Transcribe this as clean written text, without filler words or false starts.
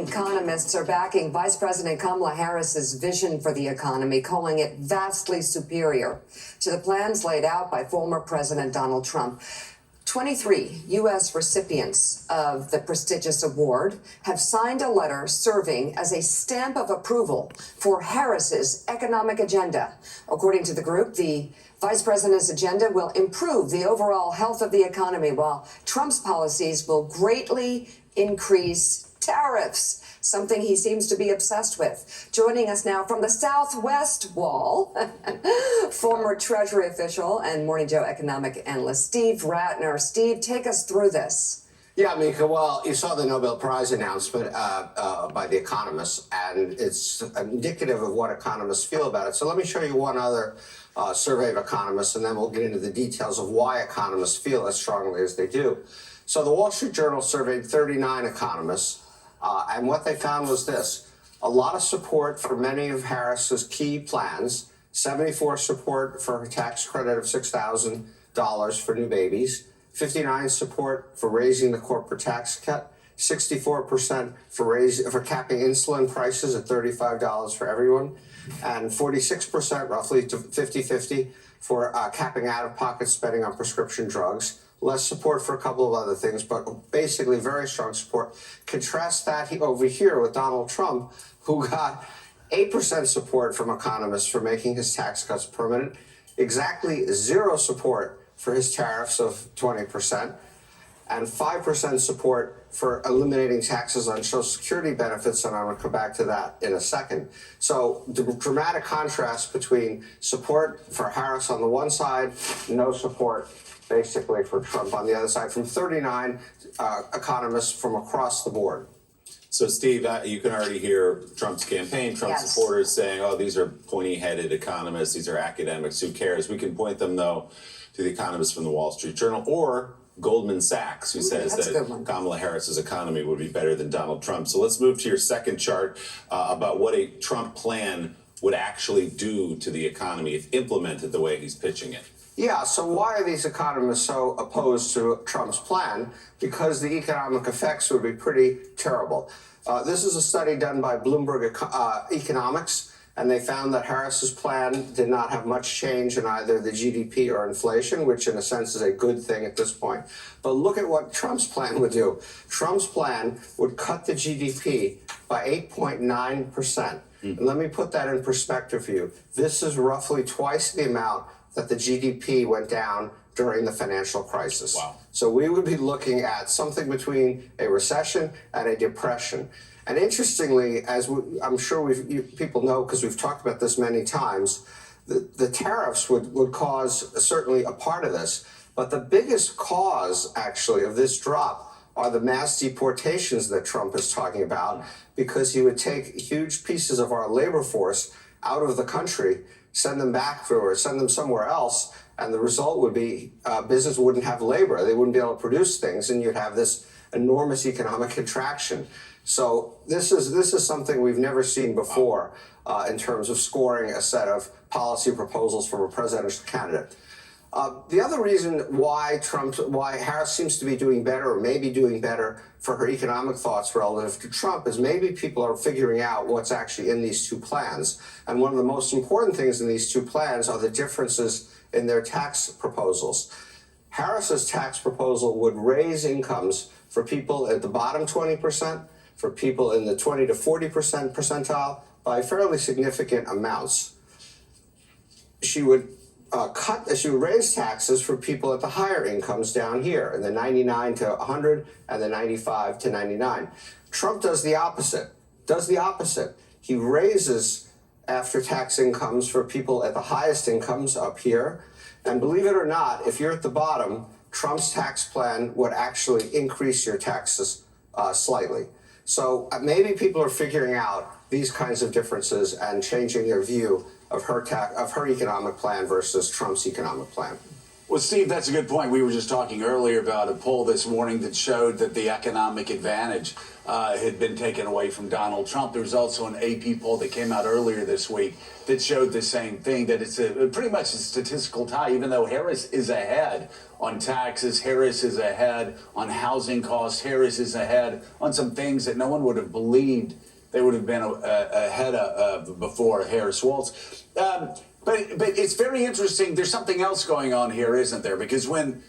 Economists are backing Vice President Kamala Harris's vision for the economy, calling it vastly superior to the plans laid out by former President Donald Trump. 23 U.S. recipients of the prestigious award have signed a letter serving as a stamp of approval for Harris's economic agenda. According to the group, the Vice President's agenda will improve the overall health of the economy, while Trump's policies will greatly increase tariffs, something he seems to be obsessed with. Joining us now from the Southwest Wall, former Treasury official and Morning Joe economic analyst Steve Ratner. Steve, take us through this. Yeah, Mika, well, you saw the Nobel Prize announcement by the Economists, and it's indicative of what economists feel about it. So let me show you one other survey of economists, and then we'll get into the details of why economists feel as strongly as they do. So the Wall Street Journal surveyed 39 economists, and what they found was this: a lot of support for many of Harris's key plans, 74 support for her tax credit of $6,000 for new babies, 59 support for raising the corporate tax cut, 64% for capping insulin prices at $35 for everyone, and 46%, roughly to 50-50, for capping out-of-pocket spending on prescription drugs. Less support for a couple of other things, but basically very strong support. Contrast that over here with Donald Trump, who got 8% support from economists for making his tax cuts permanent, exactly 0 support for his tariffs of 20%, and 5% support for eliminating taxes on Social Security benefits, and I'm going to come back to that in a second. So the dramatic contrast between support for Harris on the one side, no support basically for Trump on the other side, from 39 economists from across the board. So, Steve, you can already hear Trump's campaign, Trump's supporters saying, oh, these are pointy-headed economists, these are academics, who cares? We can point them, though, to the economists from the Wall Street Journal or Goldman Sachs, who says that Kamala Harris's economy would be better than Donald Trump. So let's move to your second chart about what a Trump plan would actually do to the economy if implemented the way he's pitching it. Yeah, so why are these economists so opposed to Trump's plan? Because the economic effects would be pretty terrible. This is a study done by Bloomberg Economics, and they found that Harris's plan did not have much change in either the GDP or inflation, which in a sense is a good thing at this point. But look at what Trump's plan would do. Trump's plan would cut the GDP by 8.9%. And let me put that in perspective for you. This is roughly twice the amount that the GDP went down during the financial crisis. Wow. So we would be looking at something between a recession and a depression. And interestingly, as I'm sure people know because we've talked about this many times, the tariffs would cause certainly a part of this. But the biggest cause, actually, of this drop are the mass deportations that Trump is talking about, because he would take huge pieces of our labor force out of the country, send them back or send them somewhere else, and the result would be business wouldn't have labor. They wouldn't be able to produce things, and you'd have this enormous economic contraction. So this is something we've never seen before in terms of scoring a set of policy proposals from a presidential candidate. The other reason why Harris seems to be doing better, or maybe doing better for her economic thoughts relative to Trump, is maybe people are figuring out what's actually in these two plans. And one of the most important things in these two plans are the differences in their tax proposals. Harris's tax proposal would raise incomes for people at the bottom 20%, for people in the 20 to 40% percentile by fairly significant amounts. She would raise taxes for people at the higher incomes down here, in the 99 to 100 and the 95 to 99. Trump does the opposite. He raises after-tax incomes for people at the highest incomes up here. And believe it or not, if you're at the bottom, Trump's tax plan would actually increase your taxes slightly. So maybe people are figuring out these kinds of differences and changing their view of her economic plan versus Trump's economic plan. Well, Steve, that's a good point. We were just talking earlier about a poll this morning that showed that the economic advantage had been taken away from Donald Trump. There was also an AP poll that came out earlier this week that showed the same thing, that it's pretty much a statistical tie. Even though Harris is ahead on taxes, Harris is ahead on housing costs, Harris is ahead on some things that no one would have believed they would have been ahead of before Harris Waltz. But it's very interesting. There's something else going on here, isn't there? Because when